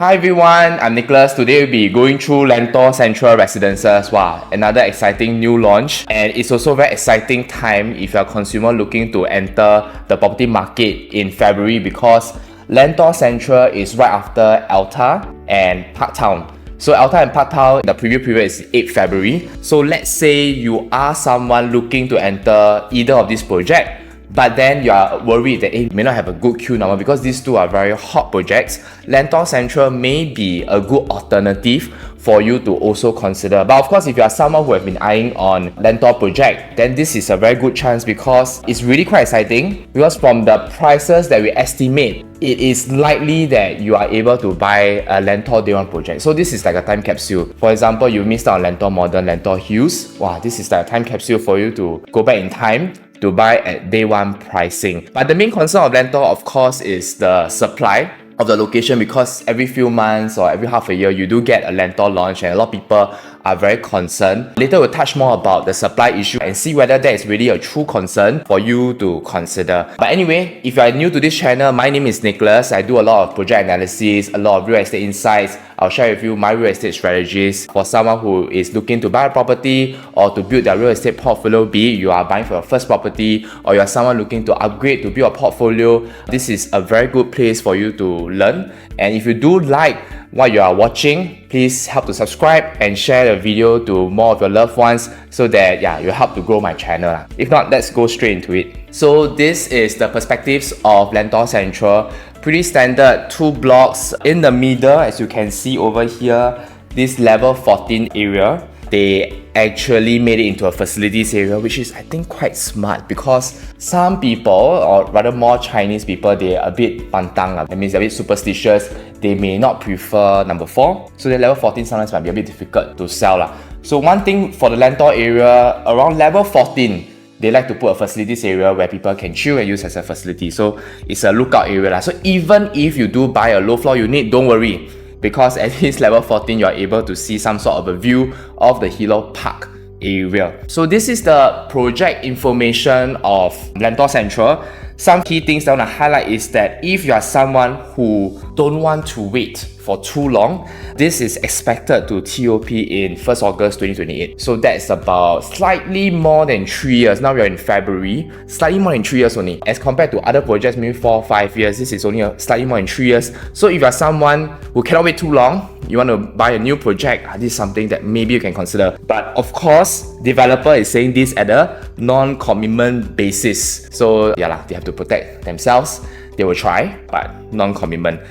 Hi everyone, I'm Nicholas. Today we'll be going through Lentor Central Residences. Wow, another exciting new launch, and it's also a very exciting time if you're a consumer looking to enter the property market in February, because Lentor Central is right after Alta and Parktown. So Alta and Parktown, the preview period is 8 February. So let's say you are someone looking to enter either of these projects, but then you are worried that you may not have a good queue number because these two are very hot projects. Lentor Central may be a good alternative for you to also consider. But of course, if you are someone who have been eyeing on Lentor project, then this is a very good chance because it's really quite exciting. Because from the prices that we estimate, it is likely that you are able to buy a Lentor Day 1 project. So this is like a time capsule. For example, you missed out on Lentor Modern, Lentor Hills. Wow, this is like a time capsule for you to go back in time to buy at day 1 pricing. But the main concern of Lentor, of course, is the supply of the location, because every few months or every half a year you do get a Lentor launch, and a lot of people are very concerned. Later we'll touch more about the supply issue and see whether that is really a true concern for you to consider. But anyway, if you are new to this channel, my name is Nicholas. I do a lot of project analysis, a lot of real estate insights. I'll share with you my real estate strategies for someone who is looking to buy a property or to build their real estate portfolio, be it you are buying for your first property or you are someone looking to upgrade to build a portfolio. This is a very good place for you to learn. And if you do like what you are watching, please help to subscribe and share the video to more of your loved ones so that you help to grow my channel. If not, let's go straight into it. So this is the perspectives of Lentor Central. Pretty standard, 2 blocks. In the middle, as you can see over here, this level 14 area, they actually made it into a facilities area, which is, I think, quite smart, because some people, or rather more Chinese people, they are a bit pantang. That means they're a bit superstitious. They may not prefer number 4. So the level 14 sometimes might be a bit difficult to sell. So one thing for the Lentor area, around level 14, they like to put a facilities area where people can chill and use as a facility. So it's a lookout area. So even if you do buy a low floor unit, don't worry, because at this level 14, you are able to see some sort of a view of the Hilo Park area. So this is the project information of Lentor Central. Some key things I want to highlight is that if you are someone who don't want to wait for too long, this is expected to TOP in 1st August 2028. So that's about slightly more than 3 years. Now we are in February, slightly more than 3 years only. As compared to other projects, maybe 4 or 5 years, this is only slightly more than 3 years. So if you are someone who cannot wait too long, you want to buy a new project, this is something that maybe you can consider. But of course, developer is saying this at a non-commitment basis. So they have to protect themselves. They will try, but non-commitment.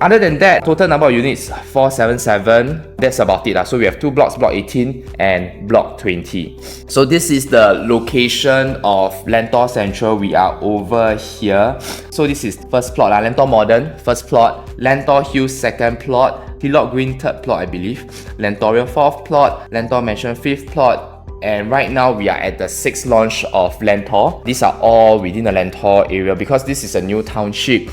Other than that, total number of units 477. That's about it. So we have 2 blocks, block 18 and block 20. So this is the location of Lentor Central. We are over here. So this is first plot, Lentor Modern first plot, Lentor Hills second plot, Hillock Green third plot, I believe, Lentorial fourth plot, Lentor Mansion fifth plot. And right now we are at the 6th launch of Lentor. These are all within the Lentor area because this is a new township.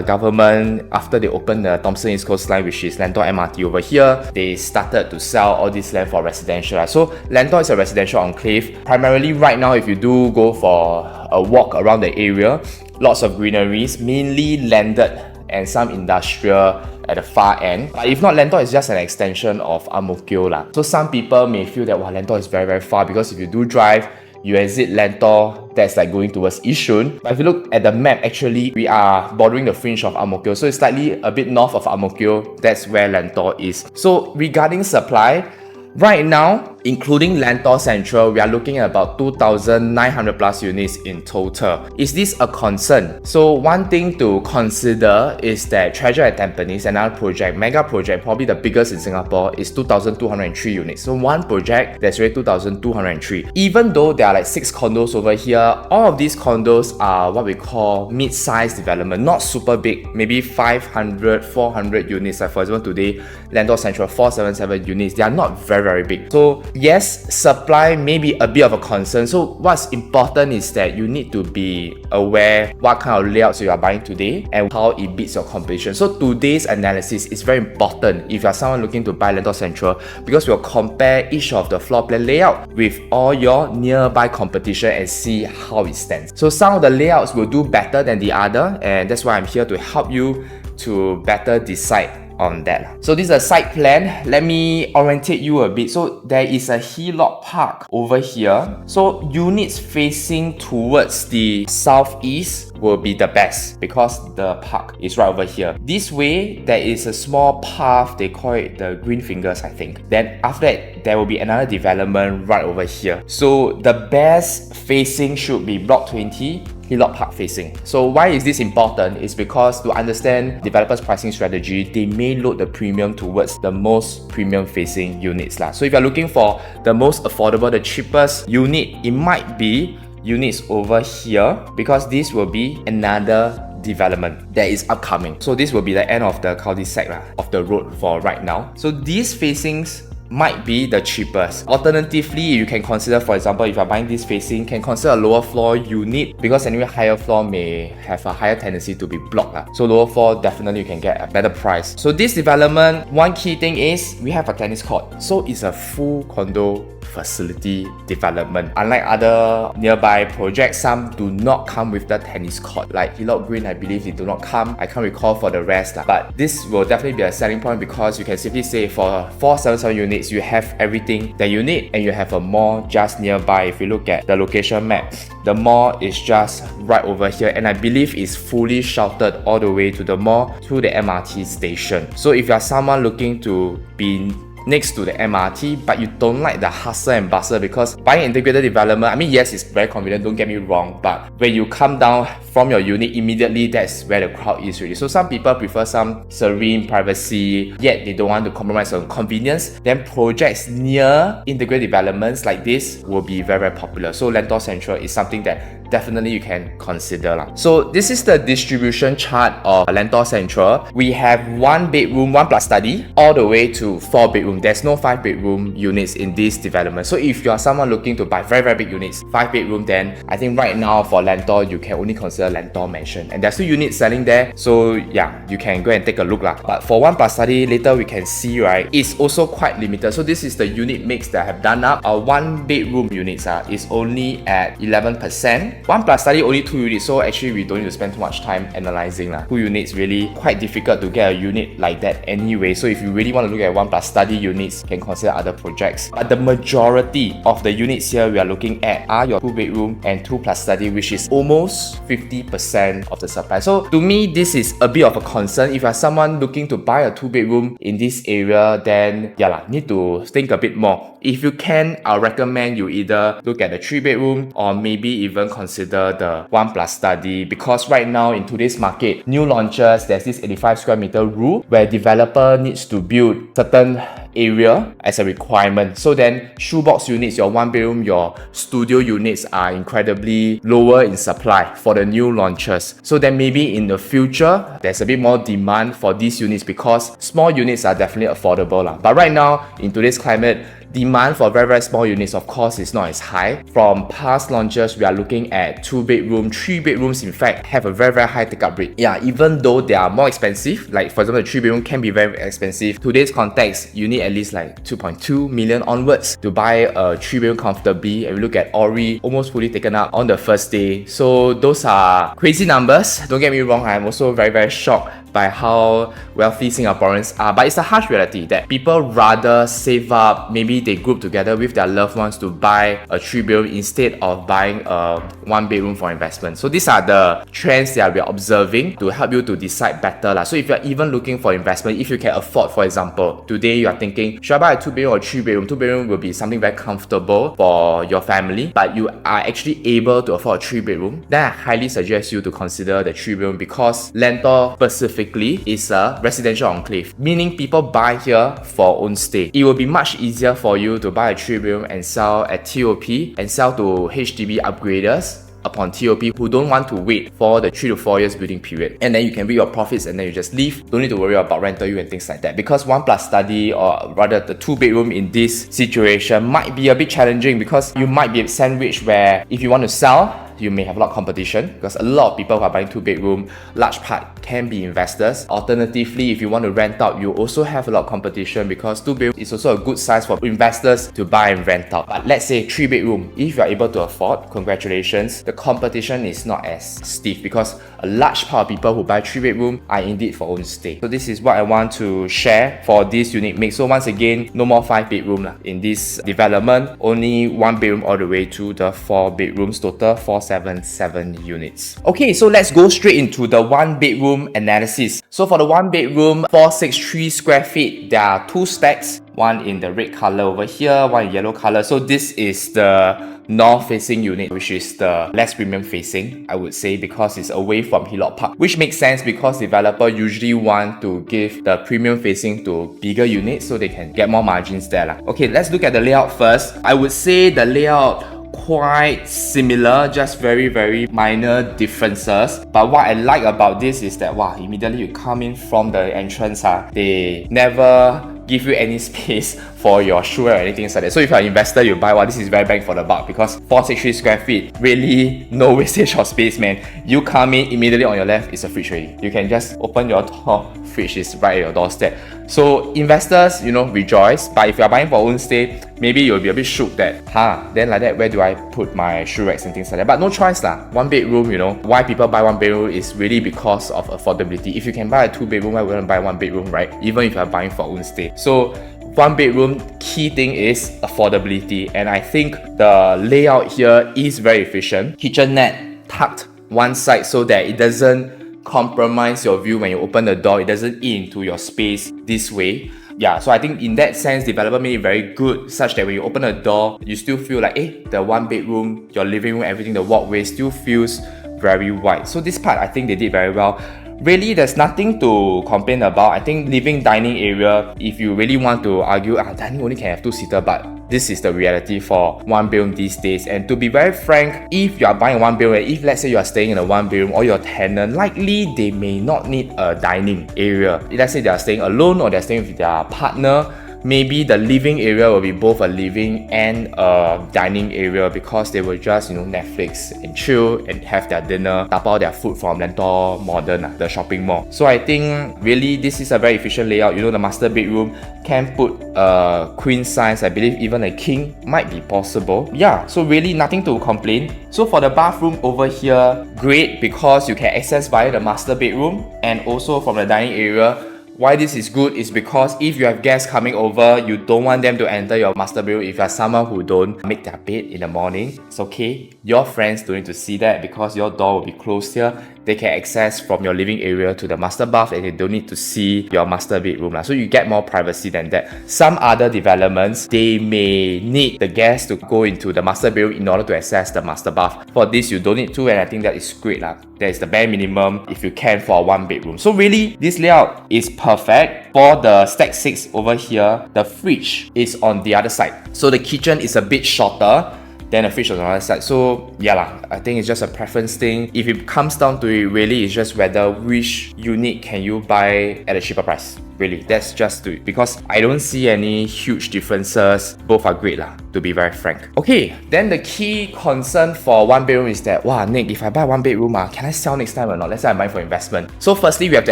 Government, after they opened the Thomson East Coast Line, which is Lentor MRT over here, they started to sell all this land for residential. So Lentor is a residential enclave. Primarily right now, if you do go for a walk around the area, lots of greeneries, mainly landed and some industrial at the far end. But if not, Lentor is just an extension of Ang Mo Kio. So some people may feel that Lentor is very, very far, because if you do drive, you exit Lentor, that's like going towards Yishun. But if you look at the map, actually, we are bordering the fringe of Ang Mo Kio. So it's slightly a bit north of Ang Mo Kio. That's where Lentor is. So regarding supply, right now, including Lentor Central, we are looking at about 2,900 plus units in total. Is this a concern? So one thing to consider is that Treasure at Tampines, another project, mega project, probably the biggest in Singapore, is 2,203 units. So one project, that's really 2,203. Even though there are like 6 condos over here, all of these condos are what we call mid-sized development, not super big, maybe 500, 400 units. Like for example, today, Lentor Central 477 units. They are not very, very big. So yes, supply may be a bit of a concern. So what's important is that you need to be aware what kind of layouts you are buying today and how it beats your competition. So today's analysis is very important if you are someone looking to buy Lentor Central, because we'll compare each of the floor plan layout with all your nearby competition and see how it stands. So some of the layouts will do better than the other, and that's why I'm here to help you to better decide on that. So this is a site plan. Let me orientate you a bit. So there is a hillock park over here. So units facing towards the southeast will be the best because the park is right over here. This way, there is a small path, they call it the green fingers, I think. Then after that, there will be another development right over here. So the best facing should be block 20, Hillock Park facing. So why is this important? It's because to understand developers' pricing strategy, they may load the premium towards the most premium facing units lah. So if you're looking for the most affordable, the cheapest unit, it might be units over here because this will be another development that is upcoming. So this will be the end of the cul-de-sac of the road for right now. So these facings might be the cheapest. Alternatively, you can consider, for example, if you're buying this facing, can consider a lower floor unit because anyway higher floor may have a higher tendency to be blocked. So lower floor, definitely you can get a better price. So this development, one key thing is we have a tennis court. So it's a full condo facility development. Unlike other nearby projects, some do not come with the tennis court. Like Hillock Green, I believe they do not come. I can't recall for the rest. But this will definitely be a selling point because you can simply say for 477 units, you have everything that you need and you have a mall just nearby. If you look at the location map, the mall is just right over here and I believe it's fully sheltered all the way to the mall to the MRT station. So if you are someone looking to be next to the MRT, but you don't like the hustle and bustle because buying integrated development, I mean, yes, it's very convenient, don't get me wrong, but when you come down from your unit, immediately that's where the crowd is really. So some people prefer some serene privacy, yet they don't want to compromise on convenience. Then projects near integrated developments like this will be very, very popular. So Lentor Central is something that definitely you can consider. So this is the distribution chart of Lentor Central. We have 1 bedroom, 1 plus study, all the way to 4 bedroom. There's no 5 bedroom units in this development. So if you are someone looking to buy very, very big units, 5 bedroom, then I think right now for Lentor, you can only consider Lentor Mansion. And there's 2 units selling there. So yeah, you can go and take a look. But for 1 plus study, later we can see, right, it's also quite limited. So this is the unit mix that I have done up. Our 1 bedroom units is only at 11%. 1 plus study, only 2 units. So actually, we don't need to spend too much time analyzing. 2 units really quite difficult to get a unit like that anyway. So if you really want to look at 1 plus study units, can consider other projects. But the majority of the units here we are looking at are your 2 bedroom and 2 plus study, which is almost 50% of the supply. So to me, this is a bit of a concern. If you are someone looking to buy a 2 bedroom in this area, then need to think a bit more. If you can, I'll recommend you either look at the 3 bedroom or maybe even consider the 1 plus study, because right now in today's market, new launches, there's this 85 square meter rule where developer needs to build certain area as a requirement. So then shoebox units, your 1 bedroom, your studio units are incredibly lower in supply for the new launches. So then maybe in the future, there's a bit more demand for these units because small units are definitely affordable. But right now, in today's climate, demand for very, very small units, of course, is not as high. From past launches, we are looking at 2 bedroom, 3 bedrooms, in fact, have a very, very high take-up rate. Yeah, even though they are more expensive, like for example, the 3 bedroom can be very expensive. Today's context, you need at least like 2.2 million onwards to buy a 3 bedroom comfortably. And we look at Ori, almost fully taken up on the first day. So those are crazy numbers. Don't get me wrong, I'm also very, very shocked by how wealthy Singaporeans are, but it's a harsh reality that people rather save up, maybe they group together with their loved ones to buy a 3 bedroom instead of buying a 1 bedroom for investment. So these are the trends that we are observing to help you to decide better. So if you're even looking for investment, if you can afford, for example, today you are thinking, should I buy a 2 bedroom or 3 bedroom? 2 bedroom will be something very comfortable for your family, but you are actually able to afford a 3 bedroom, then I highly suggest you to consider the 3 bedroom because Lentor specifically is a residential enclave, meaning people buy here for own stay. It will be much easier for you to buy a 3 bedroom and sell at TOP and sell to HDB upgraders upon TOP who don't want to wait for the 3 to 4 years building period. And then you can reap your profits and then you just leave. Don't need to worry about rental yield and things like that. Because 1 plus study, or rather the 2 bedroom in this situation, might be a bit challenging because you might be sandwiched where if you want to sell, you may have a lot of competition because a lot of people who are buying 2 bedroom, large part can be investors. Alternatively, if you want to rent out, you also have a lot of competition because 2-bedroom is also a good size for investors to buy and rent out. But let's say 3-bedroom, if you are able to afford, congratulations, the competition is not as stiff because a large part of people who buy 3-bedroom are indeed for own stay. So this is what I want to share for this unique mix. So once again, no more 5-bedroom in this development, only 1-bedroom all the way to the 4 bedrooms, total 477 units. Okay, so let's go straight into the 1-bedroom analysis. So for the 1-bedroom, 463 square feet, there are 2 stacks, one in the red color over here, one in yellow color. So this is the north facing unit, which is the less premium facing, I would say, because it's away from Hillock Park, which makes sense because developer usually want to give the premium facing to bigger units so they can get more margins there. Okay, let's look at the layout first. I would say the layout quite similar, just very minor differences. But what I like about this is that immediately you come in from the entrance, they never give you any space for your shoe or anything like that. So if you're an investor, you buy this is very bang for the buck because 463 square feet, really no wastage of space, man. You come in, immediately on your left is a fridge already. You can just open your door, fridge is right at your doorstep. So investors, rejoice. But if you're buying for own stay, maybe you'll be a bit shook that, then like that, where do I put my shoe racks and things like that? But no choice lah. 1-bedroom, why people buy 1-bedroom is really because of affordability. If you can buy a 2-bedroom, why wouldn't buy 1-bedroom, right? Even if you're buying for own stay. So 1-bedroom, key thing is affordability, and I think the layout here is very efficient. Kitchenette tucked one side so that it doesn't compromise your view when you open the door. It doesn't eat into your space this way. Yeah, so I think in that sense, developer made it very good, such that when you open the door, you still feel like, the 1-bedroom, your living room, everything, the walkway still feels very wide. So this part, I think they did very well. Really, there's nothing to complain about. I think living dining area, if you really want to argue, dining only can have 2-seater, but this is the reality for 1-bedroom these days. And to be very frank, if you are buying a 1-bedroom, if let's say you are staying in a 1-bedroom or your tenant, likely they may not need a dining area. Let's say they are staying alone or they're staying with their partner, maybe the living area will be both a living and a dining area because they will just, Netflix and chill and have their dinner, tapao their food from Lentor Modern, the shopping mall. So I think really this is a very efficient layout. The master bedroom can put a queen size, I believe even a king might be possible. Yeah, so really nothing to complain. So for the bathroom over here, great because you can access via the master bedroom and also from the dining area. Why this is good is because if you have guests coming over, you don't want them to enter your master bedroom. If you're someone who don't make their bed in the morning, it's okay. Your friends don't need to see that because your door will be closed here. They can access from your living area to the master bath and they don't need to see your master bedroom. So you get more privacy than that. Some other developments, they may need the guests to go into the master bedroom in order to access the master bath. For this, you don't need to, and I think that is great. That is the bare minimum if you can for a 1-bedroom. So really, this layout is perfect. For the stack 6 over here, the fridge is on the other side. So the kitchen is a bit shorter than a fridge on the other side. So I think it's just a preference thing. If it comes down to it, really it's just whether which unit can you buy at a cheaper price. Really, that's just it. Because I don't see any huge differences. Both are great to be very frank. Okay, then the key concern for 1-bedroom is that, Nick, if I buy 1-bedroom, can I sell next time or not? Let's say I'm buying for investment. So firstly, we have to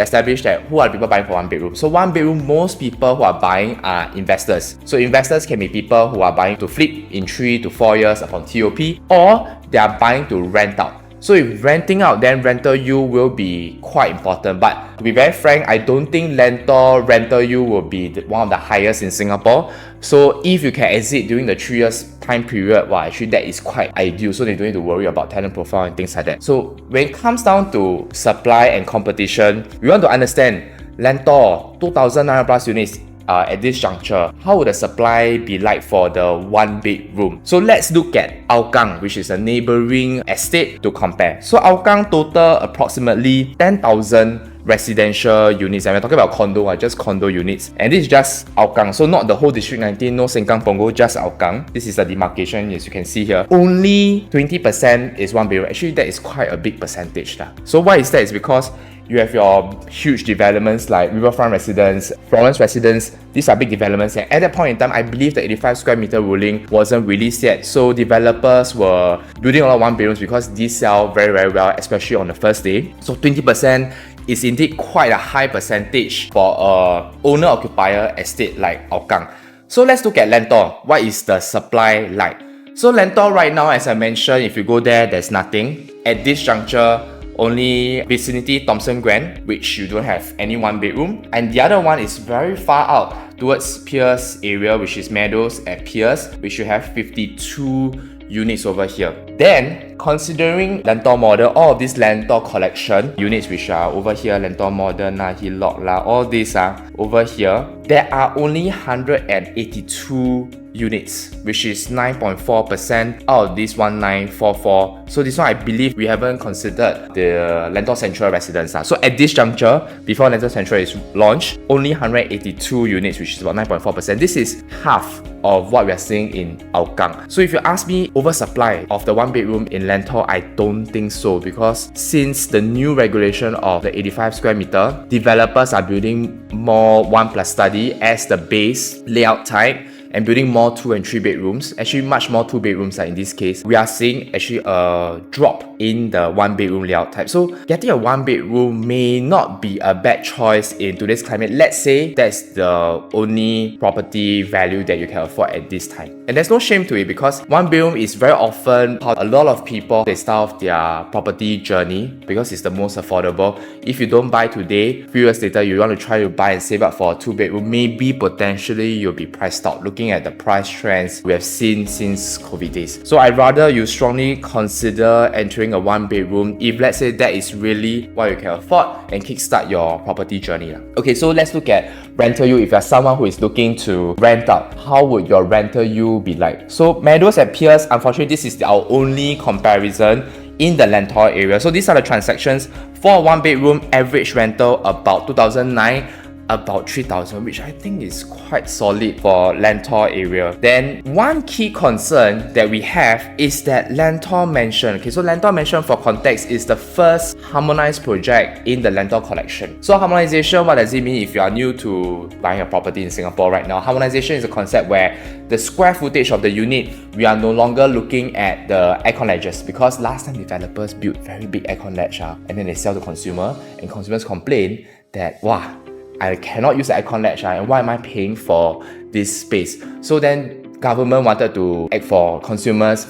establish that who are the people buying for 1-bedroom. So 1-bedroom, most people who are buying are investors. So investors can be people who are buying to flip in 3 to 4 years upon TOP, or they are buying to rent out. So if renting out, then rental yield will be quite important. But to be very frank, I don't think Lentor rental yield will be one of the highest in Singapore. So if you can exit during the 3 years time period, actually that is quite ideal. So they don't need to worry about tenant profile and things like that. So when it comes down to supply and competition, we want to understand Lentor 2,900 plus units. At this juncture, how would the supply be like for the 1-bedroom? So let's look at Hougang, which is a neighboring estate to compare. So Hougang total approximately 10,000 residential units, and we're talking about condo, just condo units, and this is just Hougang, so not the whole District 19, no Sengkang, Punggol, just Hougang. This is the demarcation, as you can see here. Only 20% is 1-bedroom. Actually, that is quite a big percentage. So why is that? It's because you have your huge developments like Riverfront Residence, Florence Residence. These are big developments, and at that point in time, I believe the 85 square meter ruling wasn't released yet. So developers were building a lot of 1-bedrooms because these sell very well, especially on the first day. So 20% is indeed quite a high percentage for a owner-occupier estate like Hougang. So let's look at Lentor. What is the supply like? So Lentor right now, as I mentioned, if you go there, there's nothing. At this juncture, only vicinity Thomson Grand, which you don't have any one bedroom. And the other one is very far out towards Pierce area, which is Meadows at Pierce, which you have 52 units over here. Then, considering Lentor Model, all of these Lentor collection units which are over here, Lentor Modern, Hillock, all these are over here, there are only 182 units, which is 9.4% out of this 1944. So this one, I believe we haven't considered the Lentor Central Residence. So at this juncture, before Lentor Central is launched, only 182 units, which is about 9.4%. This is half of what we are seeing in Hougang. So if you ask me, oversupply of the one bedroom in Lentor, I don't think so, because since the new regulation of the 85 square meter, developers are building more 1+ study as the base layout type, and building more 2 and 3 bedrooms, actually much more 2 bedrooms in this case. We are seeing actually a drop in the 1 bedroom layout type. So getting a 1 bedroom may not be a bad choice in today's climate. Let's say that's the only property value that you can afford at this time. And there's no shame to it, because 1 bedroom is very often how a lot of people, they start off their property journey, because it's the most affordable. If you don't buy today, a few years later you want to try to buy and save up for a 2 bedroom, maybe potentially you'll be priced out looking at the price trends we have seen since COVID days. So I'd rather you strongly consider entering a 1 bedroom if, let's say, that is really what you can afford, and kickstart your property journey. Okay, so let's look at rental yield. If you're someone who is looking to rent out, how would your rental yield be like? So Meadows at Pierce, unfortunately this is our only comparison in the Lentor area. So these are the transactions for a 1 bedroom, average rental about 2009, about 3,000, which I think is quite solid for Lentor area. Then one key concern that we have is that Lentor Mansion. Okay, so Lentor Mansion, for context, is the first harmonized project in the Lentor collection. So harmonization, what does it mean if you are new to buying a property in Singapore right now? Harmonization is a concept where the square footage of the unit, we are no longer looking at the aircon ledges, because last time developers built very big aircon ledge and then they sell to consumer, and consumers complain that, wow, I cannot use the aircon ledge, and why am I paying for this space? So then government wanted to act for consumers'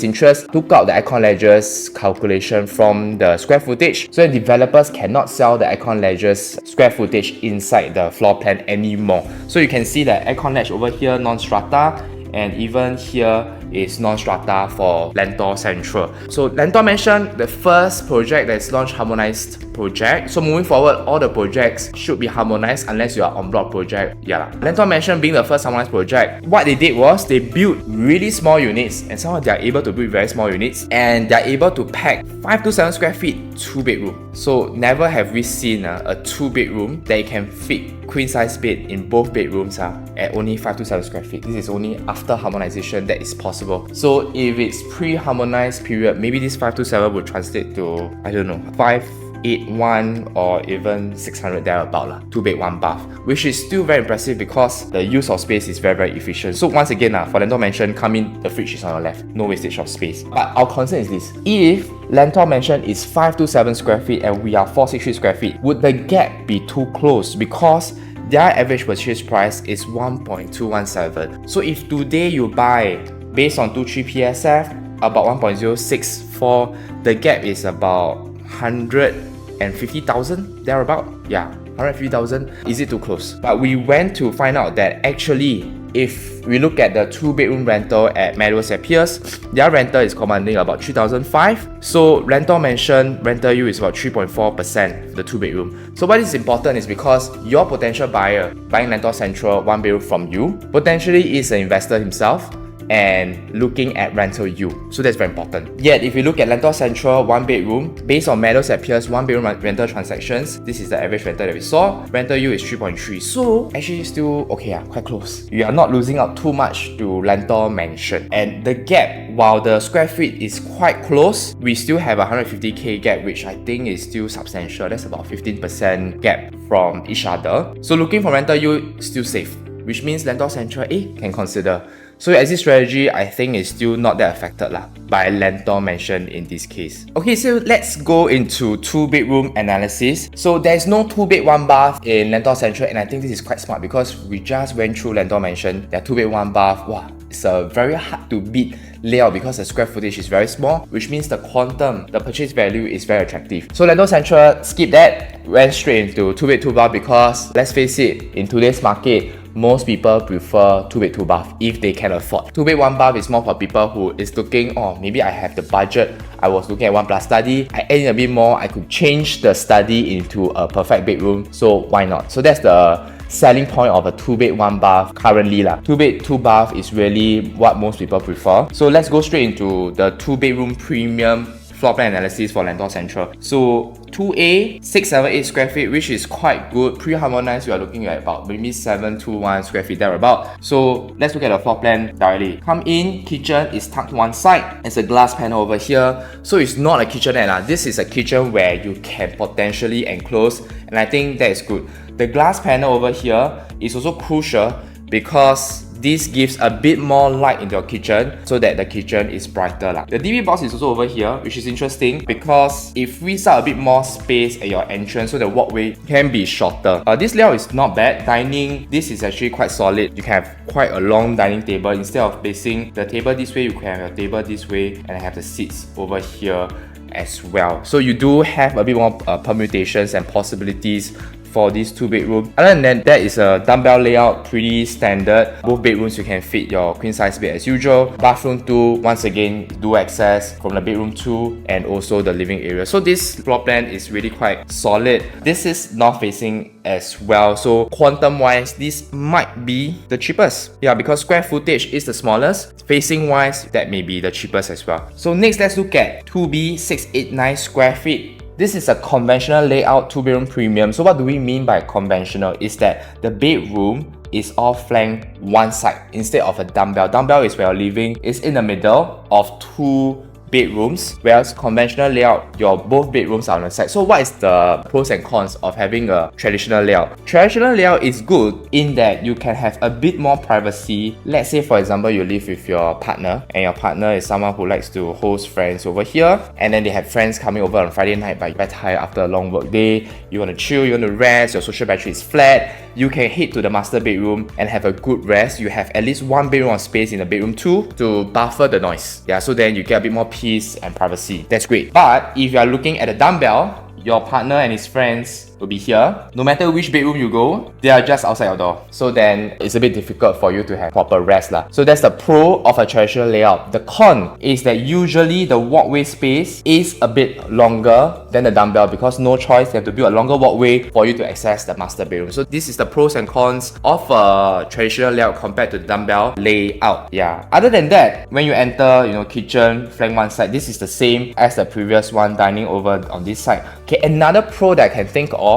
interest, took out the aircon ledges calculation from the square footage, so developers cannot sell the aircon ledges square footage inside the floor plan anymore. So you can see the aircon ledge over here, non-strata, and even here is non-strata for Lentor Central. So Lentor Mansion, the first project that is launched harmonized project. So moving forward, all the projects should be harmonized unless you are on block project. Lentor Mansion being the first harmonized project, what they did was they built really small units, and somehow they are able to build very small units, and they are able to pack 5 to 7 square feet 2 bedroom. So never have we seen a 2 bedroom that can fit queen size bed in both bedrooms at only 5 to 7 square feet. This is only after harmonization that is possible. So if it's pre-harmonized period, maybe this 5 to 7 would translate to, I don't know, 581 or even 600 thereabout, 2 bed 1 bath, which is still very impressive because the use of space is very, very efficient. So once again, for Lentor Mansion, come in, the fridge is on your left, no wastage of space. But our concern is this: if Lentor Mansion is 5 to 7 square feet and we are 463 square feet, would the gap be too close? Because their average purchase price is 1.217. So if today you buy based on 23 PSF, about 1.064, the gap is about 150,000 thereabout. 150,000. Is it too close? But we went to find out that actually, if we look at the 2 bedroom rental at Meadows at Pierce, their rental is commanding about 3,005. So Lentor Mansion rental yield is about 3.4%, the 2 bedroom. So what is important is because your potential buyer buying Lentor Central 1 bedroom from you potentially is an investor himself and looking at rental yield. So that's very important. Yet if you look at Lentor Central 1 bedroom, based on Meadows at Pierce 1 bedroom rental transactions, this is the average rental that we saw. Rental yield is 3.3. So actually still okay, quite close. You are not losing out too much to Lentor Mansion. And the gap, while the square feet is quite close, we still have a 150k gap, which I think is still substantial. That's about 15% gap from each other. So looking for rental yield, still safe, which means Lentor Central can consider. So your exit strategy, I think, is still not that affected by Lentor mentioned in this case. Okay, so let's go into 2-bedroom analysis. So there's no 2-bed 1-bath in Lentor Central, and I think this is quite smart because we just went through Lentor mentioned that 2-bed 1-bath. Wow, it's a very hard to beat layout because the square footage is very small, which means the quantum, the purchase value is very attractive. So Lentor Central, skip that, went straight into 2-bed 2-bath because let's face it, in today's market, most people prefer 2-bed 2-bath if they can afford. 2-bed 1-bath is more for people who is looking, oh, maybe I have the budget. I was looking at 1+ study. I add in a bit more. I could change the study into a perfect bedroom. So why not? So that's the selling point of a 2-bed 1-bath currently 2-bed 2-bath is really what most people prefer. So let's go straight into the 2-bedroom premium floor plan analysis for Lentor Central. So 2A, 678 square feet, which is quite good. Pre-harmonized, we are looking at about maybe 721 square feet thereabout. So let's look at the floor plan directly. Come in, kitchen is tucked one side. It's a glass panel over here. So it's not a kitchenette. This is a kitchen where you can potentially enclose, and I think that is good. The glass panel over here is also crucial because this gives a bit more light in your kitchen so that the kitchen is brighter. The DB box is also over here, which is interesting because it frees up a bit more space at your entrance so the walkway can be shorter. This layout is not bad. Dining, this is actually quite solid. You can have quite a long dining table. Instead of placing the table this way, you can have your table this way and have the seats over here as well. So you do have a bit more permutations and possibilities for this 2-bedroom. Other than that, that is a dumbbell layout, pretty standard. Both bedrooms you can fit your queen size bed as usual. Bathroom 2, once again, dual access from the bedroom 2 and also the living area. So this floor plan is really quite solid. This is north facing as well. So quantum wise, this might be the cheapest. Yeah, because square footage is the smallest. Facing wise, that may be the cheapest as well. So next, let's look at 2B 689 square feet. This is a conventional layout 2-bedroom premium. So what do we mean by conventional? Is that the bedroom is all flanked one side instead of a dumbbell. Dumbbell is where you're living, is in the middle of 2 bedrooms, whereas conventional layout, your both bedrooms are on the side. So what is the pros and cons of having a traditional layout? Traditional layout is good in that you can have a bit more privacy. Let's say, for example, you live with your partner and your partner is someone who likes to host friends over here, and then they have friends coming over on Friday night, but you're very tired after a long work day, you want to chill, you want to rest, your social battery is flat, you can head to the master bedroom and have a good rest. You have at least 1 bedroom of space in the bedroom 2 to buffer the noise. Yeah, so then you get a bit more peace and privacy. That's great. But if you are looking at a dumbbell, your partner and his friends will be here. No matter which bedroom you go, they are just outside your door. So then it's a bit difficult for you to have proper rest. So that's the pro of a traditional layout. The con is that usually the walkway space is a bit longer than the dumbbell because no choice, you have to build a longer walkway for you to access the master bedroom. So this is the pros and cons of a traditional layout compared to the dumbbell layout. Yeah. Other than that, when you enter, kitchen, flank one side, this is the same as the previous one, dining over on this side. Okay, another pro that I can think of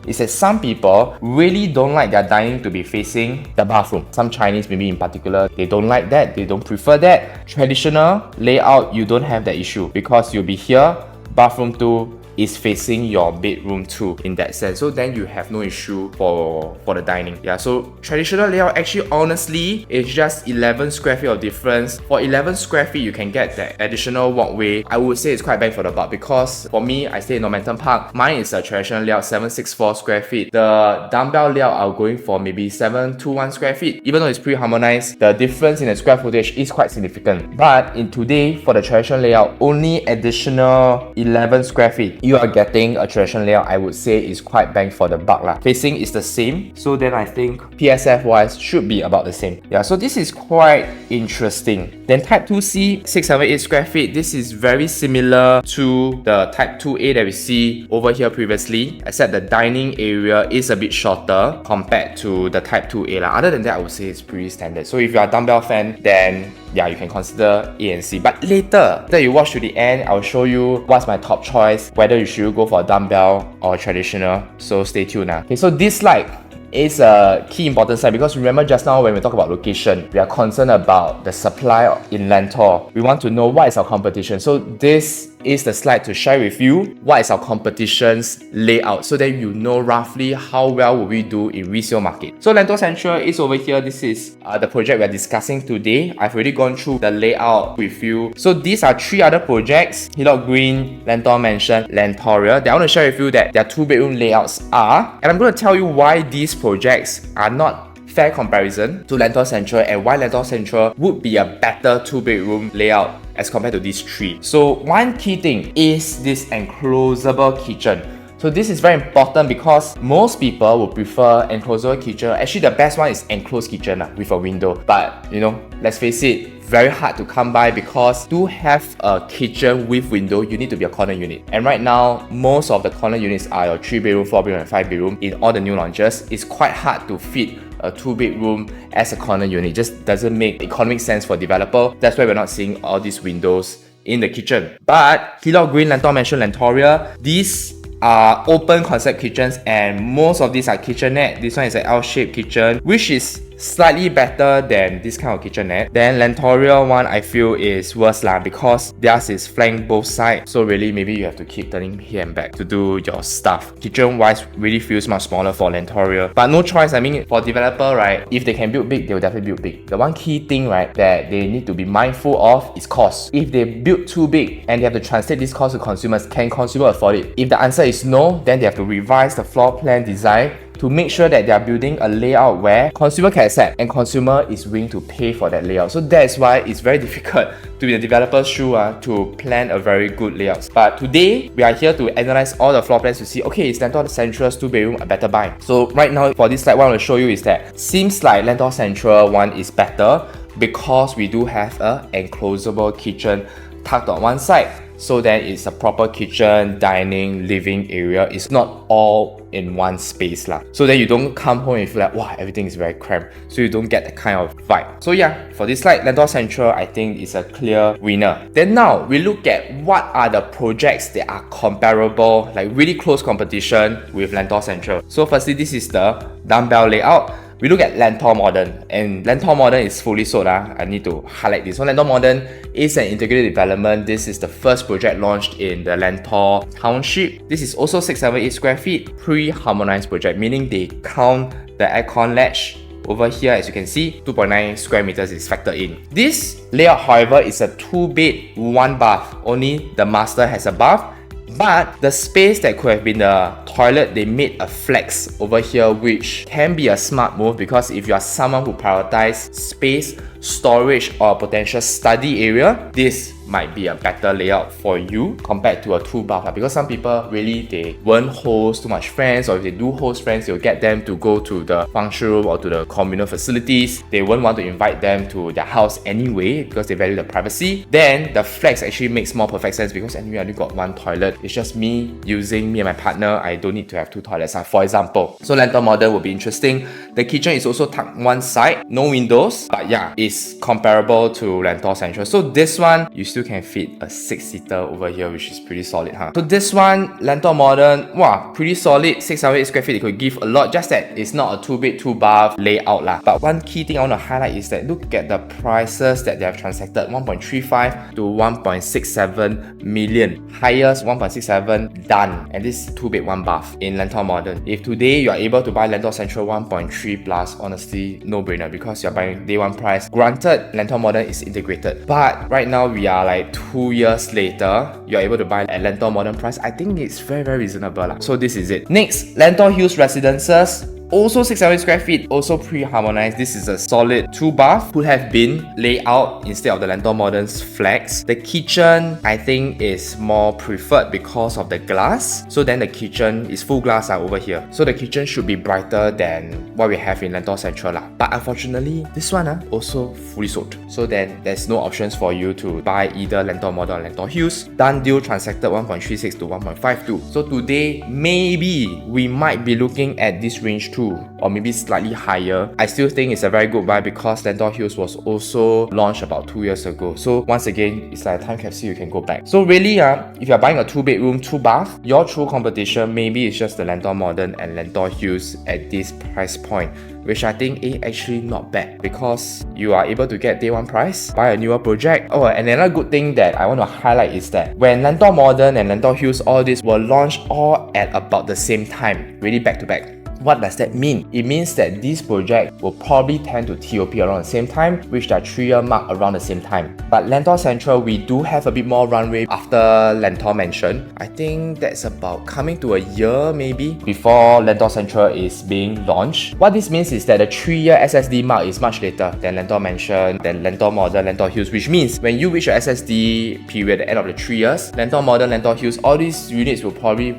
is that some people really don't like their dining to be facing the bathroom. Some Chinese maybe in particular, they don't like that, they don't prefer that. Traditional layout, you don't have that issue because you'll be here, bathroom 2 is facing your bedroom 2 in that sense. So then you have no issue for the dining. Yeah, so traditional layout actually honestly is just 11 square feet of difference. For 11 square feet, you can get that additional walkway. I would say it's quite bang for the buck because for me, I stay in Normanton Park. Mine is a traditional layout, 764 square feet. The dumbbell layout, I'm going for maybe 721 square feet. Even though it's pre-harmonized, the difference in the square footage is quite significant. But in today, for the traditional layout, only additional 11 square feet. You are getting a traditional layout, I would say is quite bang for the buck. Facing is the same, so then I think PSF wise should be about the same. Yeah, so this is quite interesting. Then type 2C, 678 square feet. This is very similar to the type 2A that we see over here previously, except the dining area is a bit shorter compared to the type 2A. Other than that, I would say it's pretty standard. So if you're a dumbbell fan, then yeah, you can consider A and C. But later, after you watch to the end, I'll show you what's my top choice, whether you should go for a dumbbell or traditional. So stay tuned. Okay, so this slide is a key important slide because remember just now when we talk about location, we are concerned about the supply in Lentor. We want to know what is our competition. So this is the slide to share with you what is our competition's layout so that you know roughly how well will we do in resale market. So Lentor Central is over here. This is the project we're discussing today. I've already gone through the layout with you. So these are 3 other projects: Hillock Green, Lentor Mansion, Lentoria, that I want to share with you that their 2-bedroom layouts are. And I'm going to tell you why these projects are not fair comparison to Lentor Central and why Lentor Central would be a better 2-bedroom layout as compared to these 3. So one key thing is this enclosable kitchen. So this is very important because most people would prefer enclosable kitchen. Actually, the best one is enclosed kitchen with a window. But you know, let's face it, very hard to come by because to have a kitchen with window, you need to be a corner unit. And right now, most of the corner units are your 3-bedroom, 4-bedroom, and 5-bedroom in all the new launches. It's quite hard to fit a 2-bedroom as a corner unit. It just doesn't make economic sense for developer. That's why we're not seeing all these windows in the kitchen. But Hillock Green, Lentor Mansion, Lentoria, these are open concept kitchens, and most of these are kitchenette. This one is an L-shaped kitchen, which is slightly better than this kind of kitchenette. Then Lentoria one I feel is worse because theirs is flanked both sides. So really maybe you have to keep turning here and back to do your stuff. Kitchen wise really feels much smaller for Lentoria. But no choice, I mean for developer, right, if they can build big, they'll definitely build big. The one key thing, right, that they need to be mindful of is cost. If they build too big and they have to translate this cost to consumers, can consumer afford it? If the answer is no, then they have to revise the floor plan design to make sure that they are building a layout where consumer can accept and consumer is willing to pay for that layout. So that's why it's very difficult to be the developer's shoe to plan a very good layout. But today, we are here to analyze all the floor plans to see, okay, is Lentor Central's 2-bedroom a better buy? So right now, for this slide, what I want to show you is that seems like Lentor Central one is better because we do have a enclosable kitchen tucked on one side. So then it's a proper kitchen, dining, living area. It's not all in one space lah. So then you don't come home and feel like, wow, everything is very cramped. So you don't get that kind of vibe. So yeah, for this slide, Lentor Central I think is a clear winner. Then now we look at what are the projects that are comparable, like really close competition with Lentor Central. So firstly, this is the dumbbell layout. We look at Lentor Modern, and Lentor Modern is fully sold. I need to highlight this. So Lentor Modern is an integrated development. This is the first project launched in the Lentor Township. This is also 678 square feet, pre-harmonized project, meaning they count the aircon latch. Over here, as you can see, 2.9 square meters is factored in. This layout, however, is a 2-bed, 1-bath. Only the master has a bath. But the space that could have been the toilet, they made a flex over here, which can be a smart move because if you are someone who prioritizes space, storage, or potential study area, this might be a better layout for you compared to a 2-bath. Because some people really, they won't host too much friends, or if they do host friends, they'll get them to go to the function room or to the communal facilities. They won't want to invite them to their house anyway because they value the privacy. Then the flex actually makes more perfect sense because anyway I only got 1 toilet. It's just me and my partner. I don't need to have 2 toilets, for example. So Lentor Modern will be interesting. The kitchen is also tucked one side, no windows, but yeah, it's comparable to Lentor Central. So this one, you still can fit a 6-seater over here, which is pretty solid, So this one, Lentor Modern, wow, pretty solid, 608 square feet. It could give a lot, just that it's not a 2-bed, 2-bath layout lah. But one key thing I want to highlight is that look at the prices that they have transacted: 1.35 to 1.67 million. Highest 1.67 done, and this 2-bed, 1-bath in Lentor Modern. If today you are able to buy Lentor Central 1.3 plus, honestly, no brainer because you're buying day 1 price. Granted, Lentor Modern is integrated, but right now we are like 2 years later, you're able to buy at Lentor Modern price. I think it's very, very reasonable lah. So this is it. Next, Lentor Hills Residences. Also 600 square feet, also pre-harmonized. This is a solid 2-bath. Could have been laid out instead of the Lentor Modern's flex. The kitchen, I think, is more preferred because of the glass. So then the kitchen is full glass over here. So the kitchen should be brighter than what we have in Lentor Central lah. But unfortunately, this one also fully sold. So then there's no options for you to buy either Lentor Modern or Lentor Hills. Done deal transacted 1.36 to 1.52. So today, maybe we might be looking at this range 2 or maybe slightly higher, I still think it's a very good buy because Lentor Hills was also launched about 2 years ago. So once again, it's like a time capsule, you can go back. So really, if you're buying a 2-bedroom, 2-bath, your true competition maybe is just the Lentor Modern and Lentor Hills at this price point, which I think is actually not bad because you are able to get day one price, buy a newer project. Oh, and another good thing that I want to highlight is that when Lentor Modern and Lentor Hills, all these were launched all at about the same time, really back to back. What does that mean? It means that this project will probably tend to TOP around the same time, which the 3-year mark around the same time. But Lentor Central, we do have a bit more runway after Lentor Mansion. I think that's about coming to a year maybe before Lentor Central is being launched. What this means is that the 3-year SSD mark is much later than Lentor Mansion, than Lentor Modern, Lentor Hills, which means when you reach your SSD period at the end of the 3 years, Lentor Modern, Lentor Hills, all these units will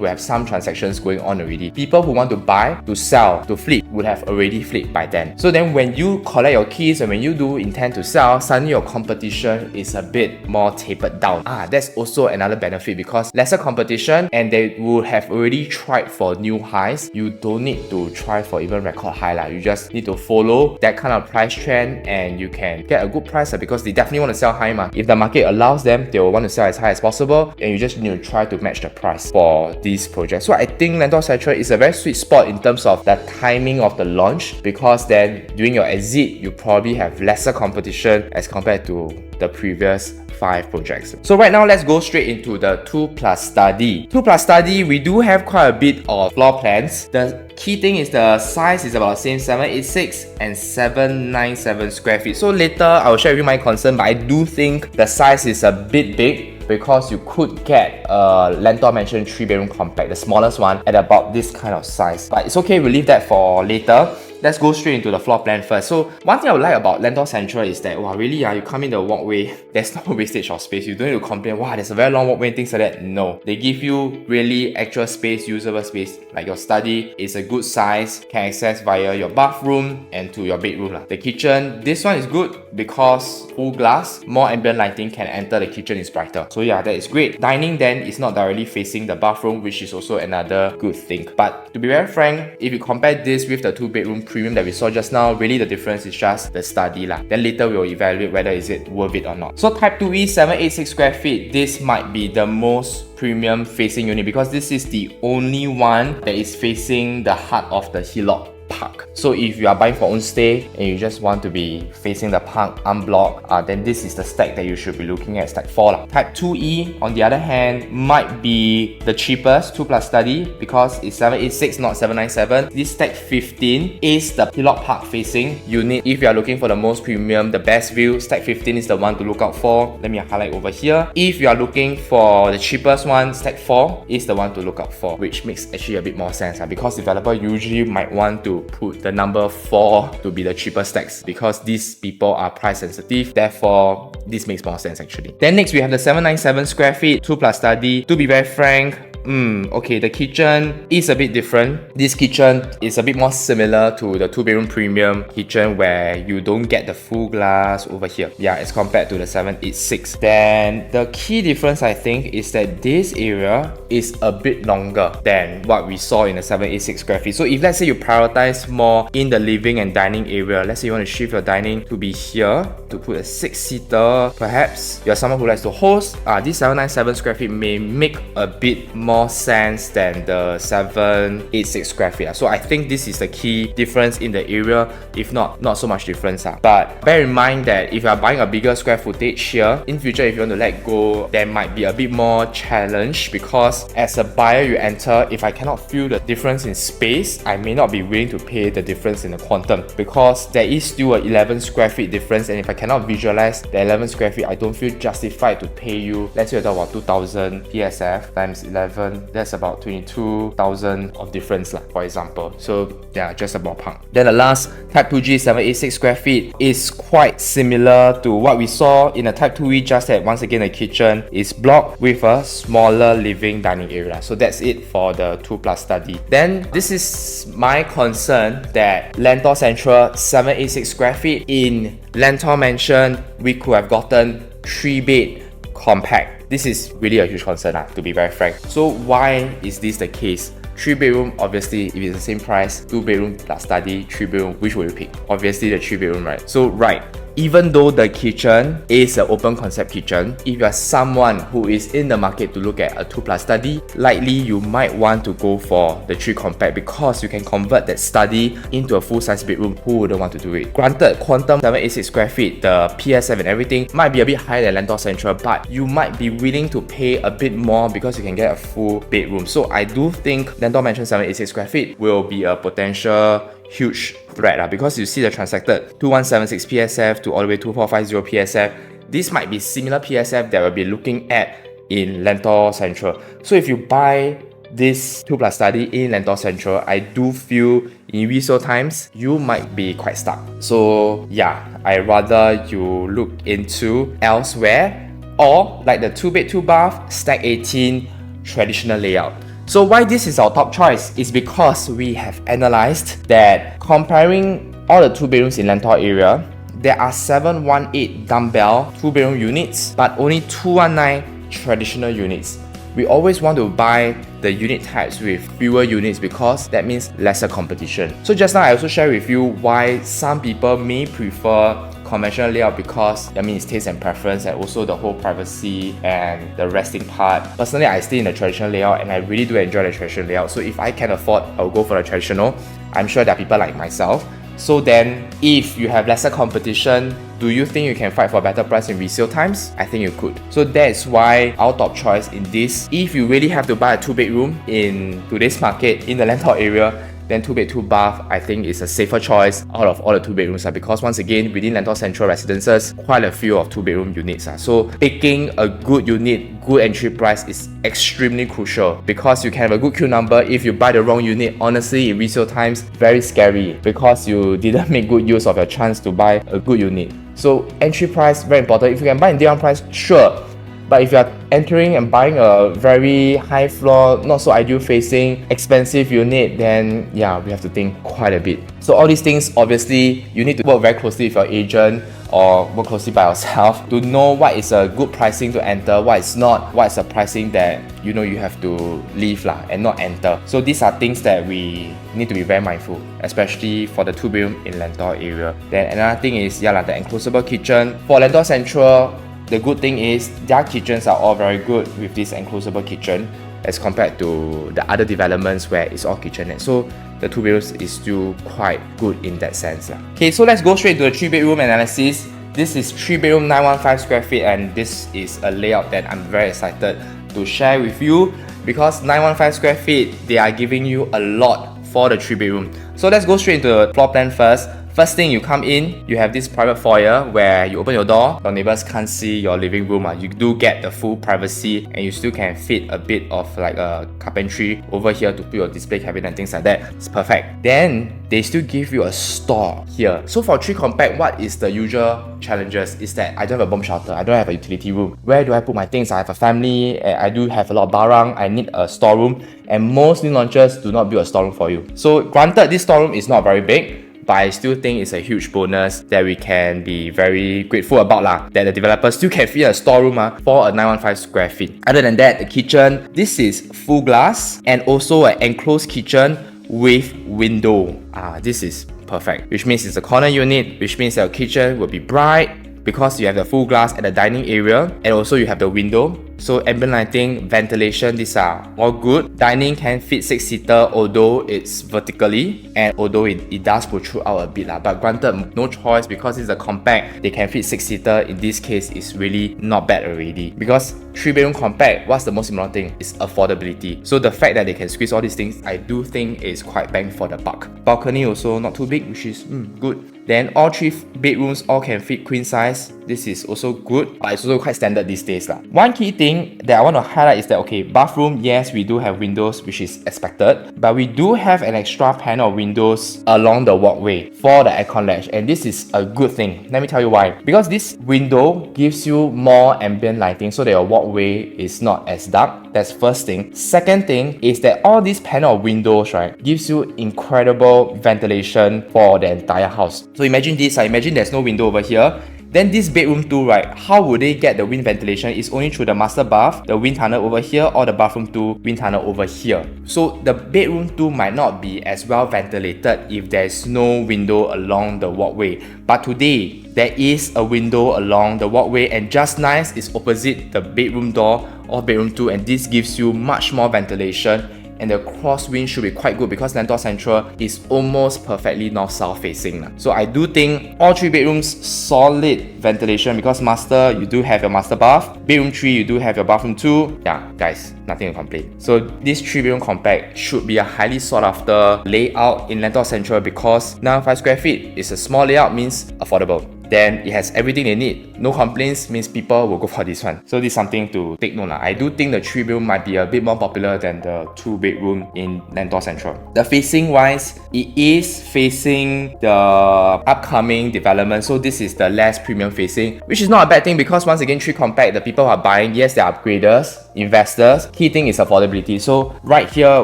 have some transactions going on already. People who want to buy, to sell, to flip would have already flipped by then. So then when you collect your keys and when you do intend to sell, suddenly your competition is a bit more tapered down. That's also another benefit because lesser competition and they would have already tried for new highs. You don't need to try for even record high. You just need to follow that kind of price trend and you can get a good price because they definitely want to sell high. If the market allows them, they will want to sell as high as possible and you just need to try to match the price for these projects. So I think Lentor Central is a very sweet spot in terms of the timing of the launch because then during your exit, you probably have lesser competition as compared to the previous 5 projects. So right now, let's go straight into the 2+ study. 2+ study, we do have quite a bit of floor plans. The key thing is the size is about the same, 786 and 797 square feet. So later, I will share with you my concern, but I do think the size is a bit big because you could get a Lentor Mansion 3-bedroom compact, the smallest one, at about this kind of size. But it's okay, we'll leave that for later. Let's go straight into the floor plan first. So one thing I would like about Lentor Central is that, wow, really, you come in the walkway, there's no wastage of space. You don't need to complain, wow, there's a very long walkway and things like that. No, they give you really actual space, usable space. Like your study is a good size, can access via your bathroom and to your bedroom. The kitchen, this one is good because full glass, more ambient lighting can enter the kitchen, is brighter. So yeah, that is great. Dining then is not directly facing the bathroom, which is also another good thing. But to be very frank, if you compare this with the 2-bedroom premium that we saw just now, really the difference is just the study. Then later we will evaluate whether is it worth it or not. So type 2E, 786 square feet, this might be the most premium facing unit because this is the only one that is facing the heart of the hillock park. So if you are buying for own stay and you just want to be facing the park unblocked, then this is the stack that you should be looking at, stack 4. Type 2E, on the other hand, might be the cheapest 2+ study because it's 786, not 797. This stack 15 is the hillock park facing unit. If you are looking for the most premium, the best view, stack 15 is the one to look out for. Let me highlight over here. If you are looking for the cheapest one, stack 4 is the one to look out for, which makes actually a bit more sense because developer usually might want to put the number 4 to be the cheapest stacks because these people are price sensitive. Therefore, this makes more sense actually. Then next we have the 797 square feet 2+ study. To be very frank, okay, the kitchen is a bit different. This kitchen is a bit more similar to the 2-bedroom premium kitchen where you don't get the full glass over here. Yeah, as compared to the 786. Then the key difference I think is that this area is a bit longer than what we saw in the 786 square feet. So if let's say you prioritize more in the living and dining area, let's say you want to shift your dining to be here to put a 6-seater, perhaps you're someone who likes to host, this 797 square feet may make a bit more sense than the 786 square feet. So I think this is the key difference in the area, if not so much difference. But bear in mind that if you are buying a bigger square footage here, in future if you want to let go, there might be a bit more challenge because as a buyer you enter, if I cannot feel the difference in space, I may not be willing to pay the difference in the quantum because there is still a 11 square feet difference, and if I cannot visualize the 11 square feet, I don't feel justified to pay you, let's say you're talking about 2000 PSF times 11, that's about 22,000 of difference for example. So yeah, just a ballpark. Then the last Type 2G 786 square feet is quite similar to what we saw in a Type 2E, just that once again the kitchen is blocked with a smaller living dining area. So that's it for the 2+ study. Then this is my concern that Lentor Central 786 square feet, in Lentor Mansion we could have gotten 3-bed compact. This is really a huge concern, to be very frank. So why is this the case? 3 bedroom, obviously, if it's the same price, 2 bedroom plus study, 3 bedroom, which will you pick? Obviously the 3 bedroom, right? So, right. Even though the kitchen is an open concept kitchen, if you are someone who is in the market to look at a 2+ study, likely you might want to go for the 3 compact because you can convert that study into a full-size bedroom. Who wouldn't want to do it? Granted, quantum 786 square feet, the PSF and everything might be a bit higher than Lentor Central, but you might be willing to pay a bit more because you can get a full bedroom. So I do think Lentor Mansion 786 square feet will be a potential huge threat because you see the transacted 2176 PSF to all the way 2450 PSF. This might be similar PSF that we'll be looking at in Lentor Central. So if you buy this 2+ study in Lentor Central, I do feel in resale times you might be quite stuck. So yeah, I rather you look into elsewhere, or like the 2-bed 2-bath stack 18 traditional layout. So why this is our top choice is because we have analyzed that comparing all the 2 bedrooms in Lentor area, there are 718 dumbbell 2-bedroom units, but only 219 traditional units. We always want to buy the unit types with fewer units because that means lesser competition. So just now I also share with you why some people may prefer conventional layout because it's taste and preference, and also the whole privacy and the resting part. Personally, I stay in the traditional layout and I really do enjoy the traditional layout. So if I can afford, I'll go for the traditional. I'm sure there are people like myself. So then, if you have lesser competition, do you think you can fight for a better price in resale times? I think you could. So that's why our top choice in this, if you really have to buy a 2-bedroom in today's market in the Lentor area, then 2-bed 2-bath I think is a safer choice out of all the 2 bedrooms because once again within Lentor Central Residences, quite a few of 2-bedroom units. So picking a good unit, good entry price is extremely crucial because you can have a good queue number. If you buy the wrong unit, honestly in resale times, very scary because you didn't make good use of your chance to buy a good unit. So entry price, very important. If you can buy in day one price, sure. But if you are entering and buying a very high floor, not so ideal facing, expensive unit, then yeah, we have to think quite a bit. So all these things, obviously, you need to work very closely with your agent or work closely by yourself to know what is a good pricing to enter, what is not, what is a pricing that you have to leave and not enter. So these are things that we need to be very mindful, especially for the 2-bedroom in Lentor area. Then another thing is the enclosable kitchen. For Lentor Central, the good thing is their kitchens are all very good with this enclosable kitchen as compared to the other developments where it's all kitchenette. So the 2 bedrooms is still quite good in that sense. Okay, so let's go straight to the 3-bedroom analysis. This is 3-bedroom 915 square feet, and this is a layout that I'm very excited to share with you because 915 square feet, they are giving you a lot for the 3-bedroom. So let's go straight into the floor plan first. First thing, you come in, you have this private foyer where you open your door, your neighbors can't see your living room. You do get the full privacy, and you still can fit a bit of like a carpentry over here to put your display cabinet and things like that. It's perfect. Then they still give you a store here. So for 3 compact, what is the usual challenges is that I don't have a bomb shelter, I don't have a utility room. Where do I put my things? I have a family, I do have a lot of barang, I need a storeroom, and most new launches do not build a storeroom for you. So granted, this storeroom is not very big, but I still think it's a huge bonus that we can be very grateful about that the developers still can fit a storeroom for a 915 square feet. Other than that, the kitchen, this is full glass and also an enclosed kitchen with window. This is perfect, which means it's a corner unit, which means your kitchen will be bright because you have the full glass at the dining area, and also you have the window. So ambient lighting, ventilation, these are all good. Dining can fit 6-seater, although it's vertically, and although it does protrude out a bit but granted, no choice because it's a compact, they can fit 6-seater. In this case, it's really not bad already because 3-bedroom compact, what's the most important thing is affordability. So the fact that they can squeeze all these things, I do think is quite bang for the buck. Balcony also not too big, which is good. Then all 3 bedrooms all can fit queen size. This is also good, but it's also quite standard these days. One key thing that I want to highlight is that, okay, bathroom, yes, we do have windows, which is expected, but we do have an extra panel of windows along the walkway for the aircon latch, and this is a good thing. Let me tell you why. Because this window gives you more ambient lighting so that your walkway is not as dark. That's first thing. Second thing is that all these panel of windows, gives you incredible ventilation for the entire house. So imagine this, imagine there's no window over here, Then this bedroom 2, right, how would they get the wind ventilation? It's only through the master bath, the wind tunnel over here, or the bathroom 2 wind tunnel over here. So the bedroom 2 might not be as well ventilated if there's no window along the walkway. But today, there is a window along the walkway, and just nice is opposite the bedroom door or bedroom 2, and this gives you much more ventilation, and the crosswind should be quite good because Lentor Central is almost perfectly north-south facing. So I do think all 3 bedrooms solid ventilation because master, you do have your master bath. Bedroom 3, you do have your bathroom 2. Yeah, guys, nothing to complain. So this 3-bedroom compact should be a highly sought after layout in Lentor Central because 915 square feet is a small layout, means affordable. Then it has everything they need. No complaints means people will go for this one. So this is something to take note. I do think the 3-bedroom might be a bit more popular than the 2-bedroom in Lentor Central. The facing wise, it is facing the upcoming development. So this is the less premium facing, which is not a bad thing because once again, 3 compact, the people who are buying, yes, they're upgraders, investors. Key thing is affordability. So right here,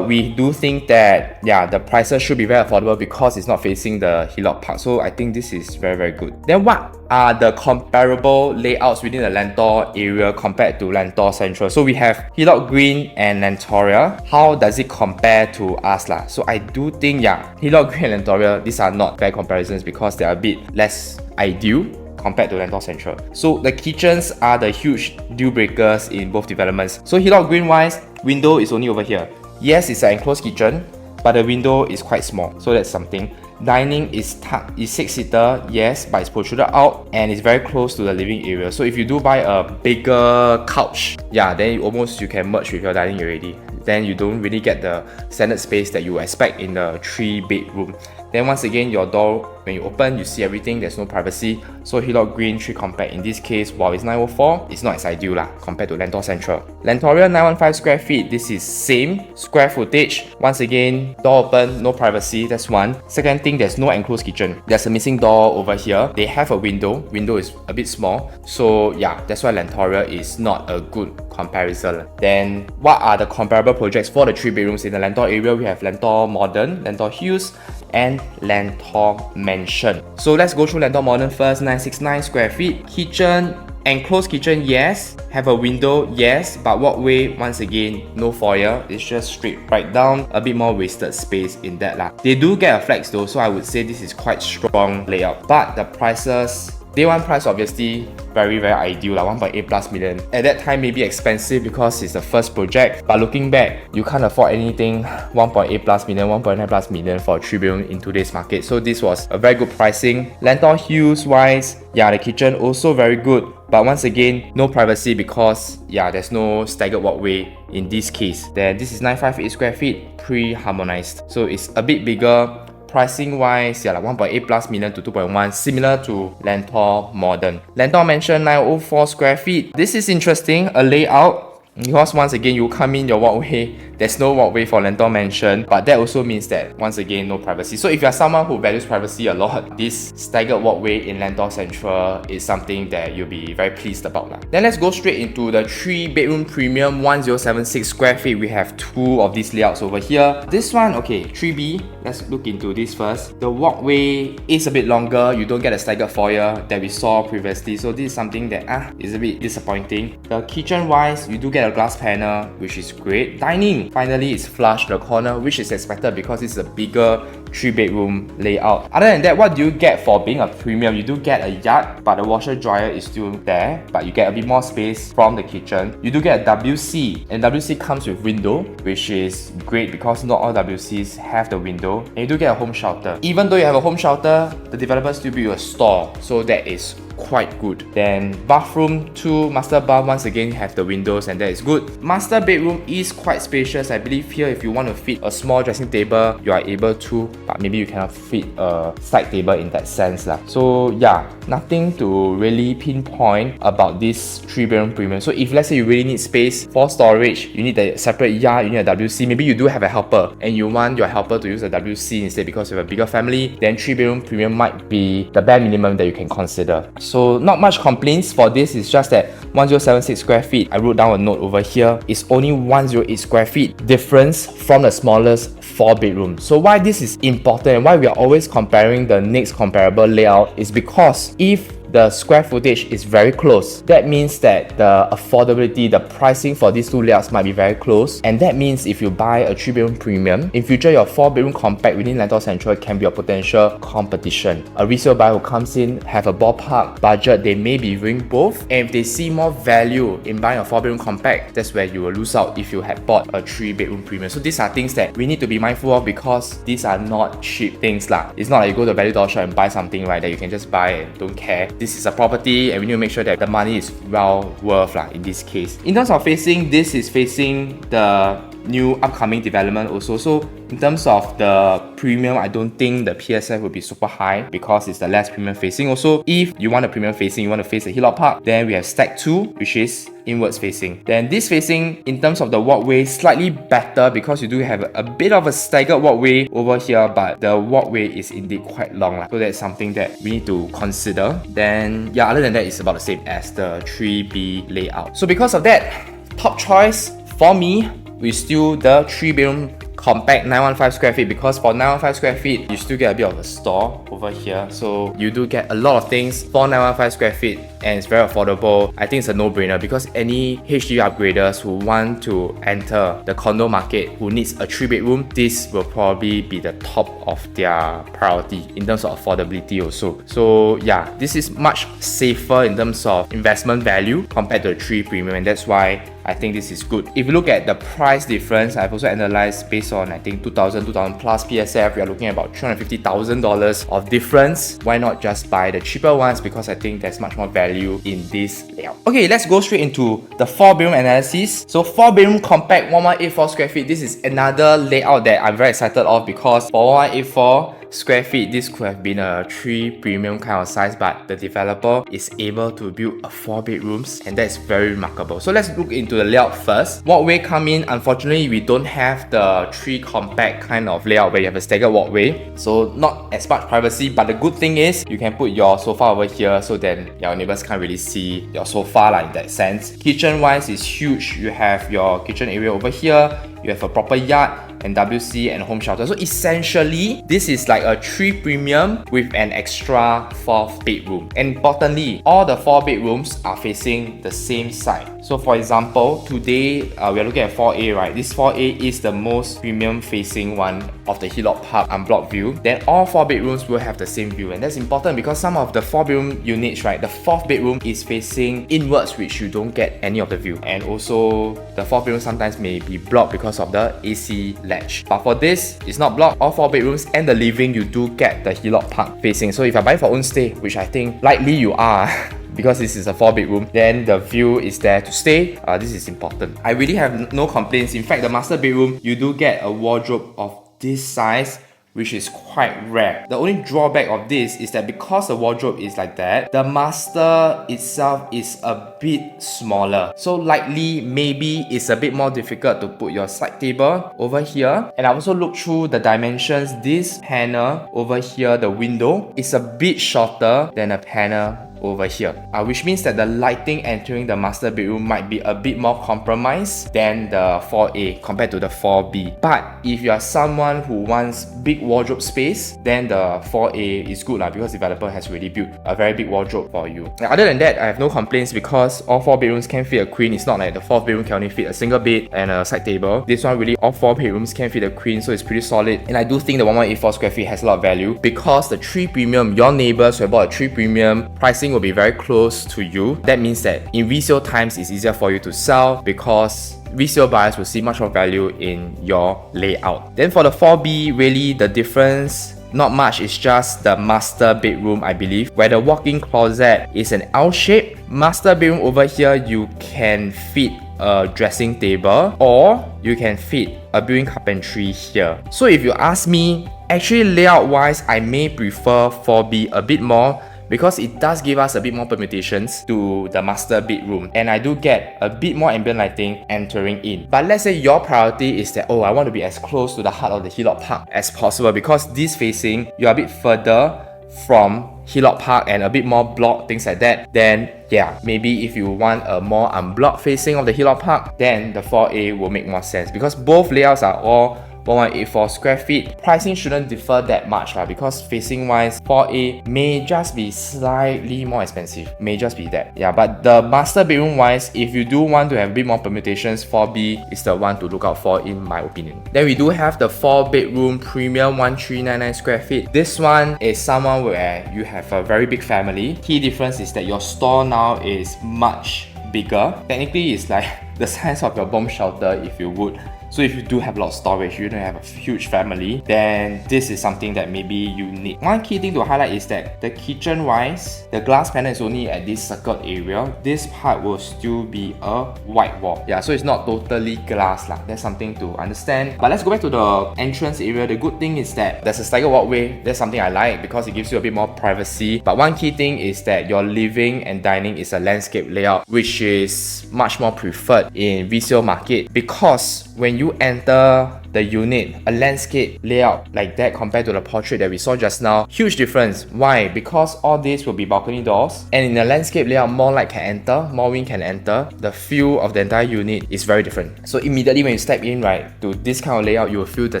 we do think that, yeah, the prices should be very affordable because it's not facing the Hillock Park. So I think this is very, very good. Then what are the comparable layouts within the Lentor area compared to Lentor Central? So we have Hillock Green and Lentoria. How does it compare to us lah? So I do think, yeah, Hillock Green and Lentoria, these are not fair comparisons because they are a bit less ideal compared to Lentor Central. So the kitchens are the huge deal breakers in both developments. So Hillock Green wise, window is only over here. Yes, it's an enclosed kitchen, but the window is quite small. So that's something. Dining is 6-seater, yes, but it's protruded out and it's very close to the living area. So if you do buy a bigger couch, yeah, then you can merge with your dining already. Then you don't really get the standard space that you expect in the 3-bedroom. Then once again, your door, when you open, you see everything, there's no privacy. So Hillock Green 3 compact, in this case, while it's 904, it's not as ideal lah, compared to Lentor Central. Lentoria 915 square feet, this is same square footage. Once again, door open, no privacy, that's one. Second thing, there's no enclosed kitchen. There's a missing door over here. They have a window is a bit small. So yeah, that's why Lentoria is not a good comparison. Then what are the comparable projects for the 3 bedrooms in the Lentor area? We have Lentor Modern, Lentor Hills, and Lentor Mansion. So let's go through Lentor Modern first. 969 square feet. Kitchen, enclosed kitchen, yes. Have a window, yes. But walkway, once again, no foyer. It's just straight right down. A bit more wasted space in that lah. They do get a flex though, so I would say this is quite strong layout. But the prices, day one price obviously very, very ideal, like 1.8 plus million. At that time, maybe expensive because it's the first project, but looking back, you can't afford anything 1.8 plus million, 1.9 plus million for a 3-bedroom in today's market. So this was a very good pricing. Lentor Hills wise, yeah, the kitchen also very good. But once again, no privacy because, yeah, there's no staggered walkway in this case. Then this is 958 square feet, pre-harmonized. So it's a bit bigger. Pricing wise, yeah, like 1.8 plus million to 2.1, similar to Lentor Modern. Lentor Mansion 904 square feet. This is interesting, a layout. Because once again, you come in your walkway, there's no walkway for Lentor Mansion, but that also means that once again, no privacy. So if you're someone who values privacy a lot, this staggered walkway in Lentor Central is something that you'll be very pleased about lah. Then let's go straight into the 3-bedroom premium 1076 square feet. We have 2 of these layouts over here. This one, okay, 3B. Let's look into this first. The walkway is a bit longer. You don't get a staggered foyer that we saw previously. So this is something that is a bit disappointing. The kitchen wise, you do get a glass panel, which is great. Dining, finally, is flush the corner, which is expected because it's a bigger 3-bedroom layout. Other than that, what do you get for being a premium? You do get a yard, but the washer dryer is still there, but you get a bit more space from the kitchen. You do get a WC, and WC comes with window, which is great because not all WCs have the window. And you do get a home shelter. Even though you have a home shelter, the developer still build you a store, so that is quite good. Then bathroom 2, master bath, once again have the windows, and that is good. Master bedroom is quite spacious. I believe here if you want to fit a small dressing table, you are able to, but maybe you cannot fit a side table in that sense lah. So yeah, nothing to really pinpoint about this 3-bedroom premium. So if let's say you really need space for storage, you need a separate yard, you need a WC, maybe you do have a helper and you want your helper to use a WC instead because you have a bigger family, then 3-bedroom premium might be the bare minimum that you can consider. So not much complaints for this. It's just that 1076 square feet, I wrote down a note over here, is only 108 square feet difference from the smallest 4-bedroom. So why this is important and why we are always comparing the next comparable layout is because if the square footage is very close. That means that the affordability, the pricing for these two layouts might be very close, and that means if you buy a 3-bedroom premium, in future your 4-bedroom compact within Lentor Central can be a potential competition. A resale buyer who comes in, have a ballpark budget, they may be viewing both, and if they see more value in buying a 4-bedroom compact, that's where you will lose out if you had bought a 3-bedroom premium. So these are things that we need to be mindful of, because these are not cheap things lah. It's not like you go to a value dollar shop and buy something, right, that you can just buy and don't care. This is a property and we need to make sure that the money is well worth lah in this case. In terms of facing, this is facing the new upcoming development also. So in terms of the premium, I don't think the PSF will be super high because it's the less premium facing. Also, if you want a premium facing, you want to face the Hillock Park, then we have Stack 2, which is inwards facing. Then this facing, in terms of the walkway, slightly better because you do have a bit of a staggered walkway over here, but the walkway is indeed quite long lah. So that's something that we need to consider. Then yeah, other than that, it's about the same as the 3B layout. So because of that, top choice for me is still the 3-bedroom compact 915 square feet, because for 915 square feet you still get a bit of a store over here, so you do get a lot of things for 915 square feet and it's very affordable. I think it's a no-brainer because any HDB upgraders who want to enter the condo market, who needs a 3-bedroom, this will probably be the top of their priority in terms of affordability also. So yeah, this is much safer in terms of investment value compared to the 3 premium, and that's why I think this is good. If you look at the price difference, I've also analyzed based on I think 2000 plus PSF, we are looking at about $350,000 of difference. Why not just buy the cheaper ones, because I think there's much more value in this layout. Okay, let's go straight into the 4-bedroom analysis. So 4-bedroom compact 1184 square feet, this is another layout that I'm very excited of, because for 1184 square feet, this could have been a 3 premium kind of size, but the developer is able to build a 4 bedrooms, and that's very remarkable. So let's look into the layout first. Walkway come in, unfortunately we don't have the 3 compact kind of layout where you have a staggered walkway, so not as much privacy, but the good thing is you can put your sofa over here, so then your neighbors can't really see your sofa like in that sense. Kitchen wise is huge. You have your kitchen area over here, you have a proper yard and WC and home shelter. So essentially, this is like a 3 premium with an extra 4th bedroom. And importantly, all the 4 bedrooms are facing the same side. So for example, today we are looking at 4A, right? This 4A is the most premium facing one of the Hillock Park unblocked view. Then all 4 bedrooms will have the same view, and that's important because some of the 4 bedroom units, right, the 4th bedroom is facing inwards, which you don't get any of the view. And also the 4th bedroom sometimes may be blocked because of the AC latch. But for this, it's not blocked. All 4 bedrooms and the living, you do get the Hillock Park facing. So if you're buying for own stay, which I think likely you are, because this is a 4 bedroom, then the view is there to stay. This is important. I really have no complaints. In fact, the master bedroom, you do get a wardrobe of this size, which is quite rare. The only drawback of this is that because the wardrobe is like that, the master itself is a bit smaller. So likely, maybe it's a bit more difficult to put your side table over here. And I also looked through the dimensions. This panel over here, the window, is a bit shorter than a panel over here, which means that the lighting entering the master bedroom might be a bit more compromised than the 4A compared to the 4B. But if you are someone who wants big wardrobe space, then the 4A is good because the developer has already built a very big wardrobe for you. Now, other than that, I have no complaints because all 4 bedrooms can fit a queen. It's not like the 4th bedroom can only fit a single bed and a side table. This one really, all 4 bedrooms can fit a queen, so it's pretty solid. And I do think the 1184 square feet has a lot of value because the 3 premium, your neighbors who have bought a 3 premium, pricing will be very close to you. That means that in resale times, it's easier for you to sell because resale buyers will see much more value in your layout. Then for the 4B, really the difference, not much, it's just the master bedroom, I believe, where the walk-in closet is an L shape. Master bedroom over here, you can fit a dressing table or you can fit a built-in carpentry here. So if you ask me, actually layout wise, I may prefer 4B a bit more because it does give us a bit more permutations to the master bedroom, and I do get a bit more ambient lighting entering in. But let's say your priority is that, I want to be as close to the heart of the Hillock Park as possible, because this facing, you're a bit further from Hillock Park and a bit more blocked, things like that, then yeah, maybe if you want a more unblocked facing of the Hillock Park, then the 4A will make more sense because both layouts are all 1184 square feet. Pricing shouldn't differ that much because facing wise 4A may just be slightly more expensive, may just be that. Yeah, but the master bedroom wise, if you do want to have a bit more permutations, 4B is the one to look out for in my opinion. Then we do have the 4 bedroom premium 1399 square feet. This one is someone where you have a very big family. Key difference is that your store now is much bigger. Technically it's like the size of your bomb shelter if you would. So if you do have a lot of storage, you don't have a huge family, then this is something that maybe you need. One key thing to highlight is that the kitchen wise, the glass panel is only at this circled area. This part will still be a white wall. Yeah, so it's not totally glass lah. That's something to understand. But let's go back to the entrance area. The good thing is that there's a staggered walkway. That's something I like because it gives you a bit more privacy. But one key thing is that your living and dining is a landscape layout, which is much more preferred in resale market, because when you enter the unit, a landscape layout like that compared to the portrait that we saw just now, huge difference. Why? Because all these will be balcony doors, and in a landscape layout, more light can enter, more wind can enter. The feel of the entire unit is very different. So immediately when you step in right to this kind of layout, you will feel the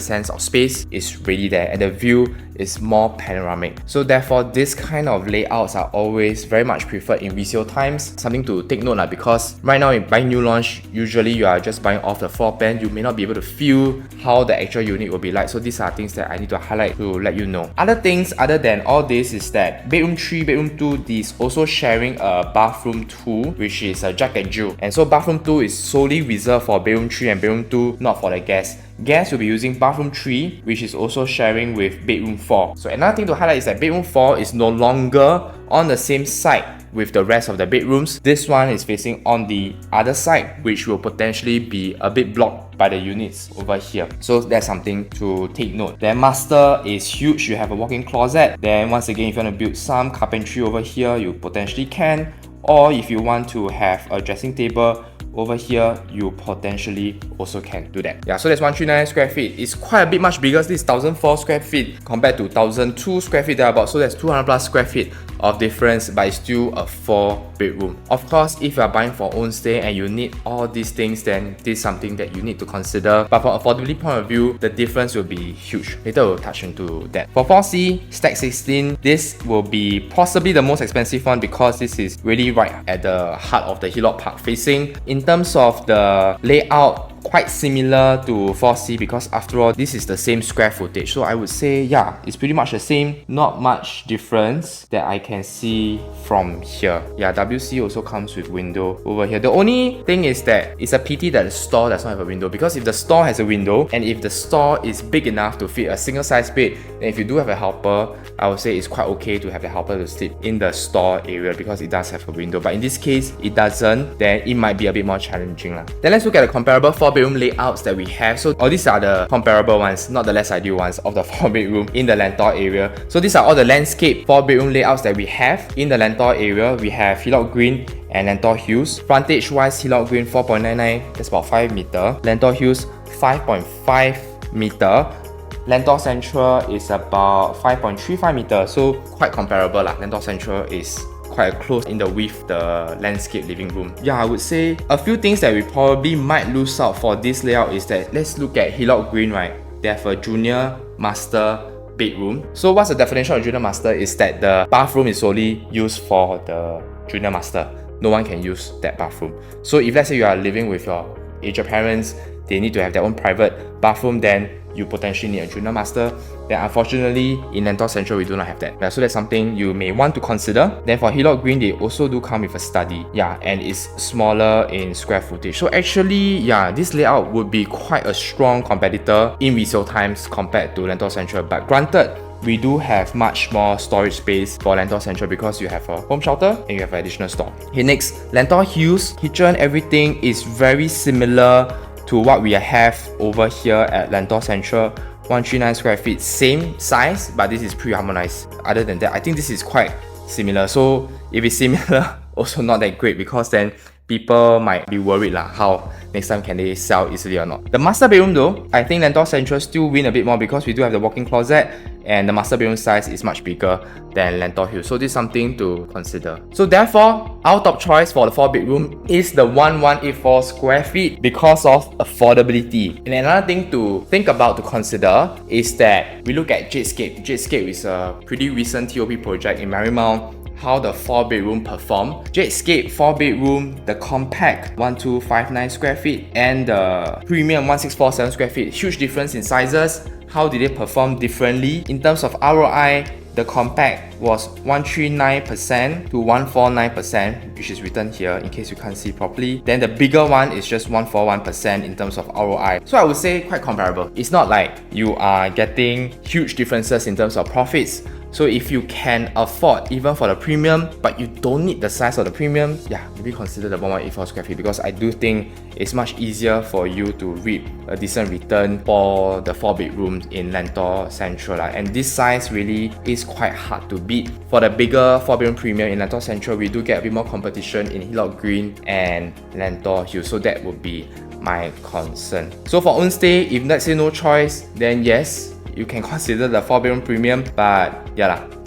sense of space is really there, and the view is more panoramic. So therefore, this kind of layouts are always very much preferred in resale times. Something to take note because right now in buying new launch, usually you are just buying off the floor plan. You may not be able to feel how the actual unit will be like. So these are things that I need to highlight to let you know. Other things other than all this is that bedroom 3, bedroom 2 is also sharing a bathroom 2, which is a Jack and Jill. And so bathroom 2 is solely reserved for bedroom 3 and bedroom 2, not for the guests. Guests will be using bathroom 3, which is also sharing with bedroom 4. So another thing to highlight is that bedroom 4 is no longer on the same side with the rest of the bedrooms. This one is facing on the other side, which will potentially be a bit blocked by the units over here. So that's something to take note. Then master is huge. You have a walk-in closet. Then once again, if you want to build some carpentry over here, you potentially can. Or if you want to have a dressing table over here, you potentially also can do that. Yeah, so that's 139 square feet. It's quite a bit much bigger. This is 1004 square feet compared to 1002 square feet thereabout. So that's 200 plus square feet of difference, but it's still a 4 bedroom. Of course, if you are buying for own stay and you need all these things, then this is something that you need to consider. But from affordability point of view, the difference will be huge. Later we'll touch into that. For 4C, stack 16, this will be possibly the most expensive one because this is really right at the heart of the Hillock Park facing. In terms of the layout, quite similar to 4C because after all, this is the same square footage. So I would say, yeah, it's pretty much the same. Not much difference that I can see from here. Yeah, WC also comes with window over here. The only thing is that it's a pity that the store does not have a window, because if the store has a window and if the store is big enough to fit a single size bed, then if you do have a helper, I would say it's quite okay to have the helper to sleep in the store area because it does have a window. But in this case, it doesn't, then it might be a bit more challenging. Then let's look at the comparable 4-bedroom layouts that we have. So all these are the comparable ones, not the less ideal ones of the 4-bedroom in the Lentor area. So these are all the landscape 4-bedroom layouts that we have in the Lentor area. We have Hillock Green and Lentor Hills. Frontage wise, Hillock Green 4.99, that's about 5 meter. Lentor Hills 5.5 meter. Lentor Central is about 5.35 meters, so quite comparable lah. Lentor Central is quite close in the width, the landscape living room. Yeah, I would say a few things that we probably might lose out for this layout is that, let's look at Hillock Green, right? They have a junior master bedroom. So what's the definition of junior master is that the bathroom is solely used for the junior master. No one can use that bathroom. So if let's say you are living with your aged parents, they need to have their own private bathroom, then you potentially need a junior master. Then unfortunately, in Lentor Central, we do not have that. Yeah, so that's something you may want to consider. Then for Hillock Green, they also do come with a study. Yeah, and it's smaller in square footage. So actually, yeah, this layout would be quite a strong competitor in resale times compared to Lentor Central. But granted, we do have much more storage space for Lentor Central because you have a home shelter and you have an additional store. Okay, next, Lentor Hills, kitchen, everything is very similar to what we have over here at Lentor Central. 139 square feet, same size, but this is pre-harmonized. Other than that, I think this is quite similar. So if it's similar, also not that great, because then people might be worried how next time can they sell easily or not. The master bedroom though, I think Lentor Central still win a bit more because we do have the walk-in closet and the master bedroom size is much bigger than Lentor Hill. So this is something to consider. So therefore, our top choice for the 4-bedroom is the 1184 square feet because of affordability. And another thing to think about, to consider, is that we look at Jadescape. Jadescape is a pretty recent TOP project in Marymount. How the 4-bedroom perform. Jadescape 4-bedroom, the compact 1259 square feet and the premium 1647 square feet. Huge difference in sizes. How did they perform differently? In terms of ROI, the compact was 139% to 149%, which is written here in case you can't see properly. Then the bigger one is just 141% in terms of ROI. So I would say quite comparable. It's not like you are getting huge differences in terms of profits. So if you can afford even for the premium, but you don't need the size of the premium, maybe consider the 1184 square feet, because I do think it's much easier for you to reap a decent return for the 4-bedrooms in Lentor Central. And this size really is quite hard to beat. For the bigger 4-bedroom premium in Lentor Central, we do get a bit more competition in Hillock Green and Lentor Hill. So that would be my concern. So for own stay, if let's say no choice, then yes, you can consider the 4-bedroom premium, but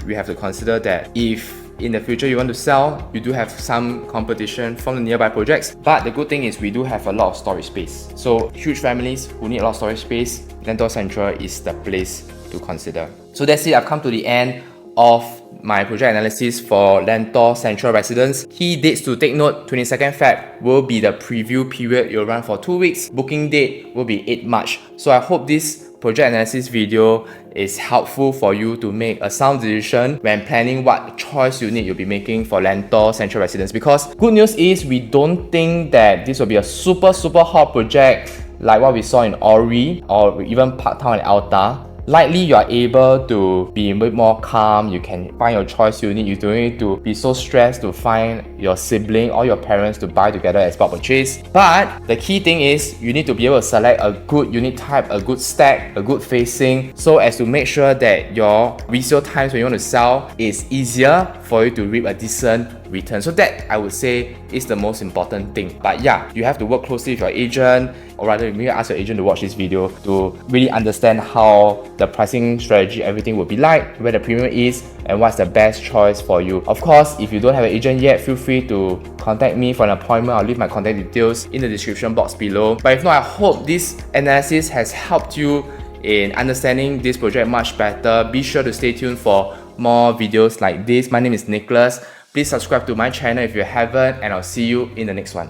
we have to consider that if in the future you want to sell, you do have some competition from the nearby projects. But the good thing is we do have a lot of storage space. So huge families who need a lot of storage space, Lentor Central is the place to consider. So that's it, I've come to the end of my project analysis for Lentor Central Residence. Key dates to take note: 22nd Feb will be the preview period. It will run for 2 weeks. Booking date will be 8 March. So I hope this project analysis video is helpful for you to make a sound decision when planning what choice unit you'll be making for Lentor Central Residence. Because good news is we don't think that this will be a super hot project like what we saw in Ori or even Parktown and Alta. Likely you are able to be a bit more calm, you can find your choice unit, you don't need to be so stressed to find your sibling or your parents to buy together as part purchase. But the key thing is you need to be able to select a good unit type, a good stack, a good facing, so as to make sure that your resale times when you want to sell is easier for you to reap a decent return. So that I would say is the most important thing. But you have to work closely with your agent, or rather maybe ask your agent to watch this video to really understand how the pricing strategy, everything will be like, where the premium is, and what's the best choice for you. Of course, if you don't have an agent yet, feel free to contact me for an appointment. I'll leave my contact details in the description box below. But if not, I hope this analysis has helped you in understanding this project much better. Be sure to stay tuned for more videos like this. My name is Nicholas. Please subscribe to my channel if you haven't, and I'll see you in the next one.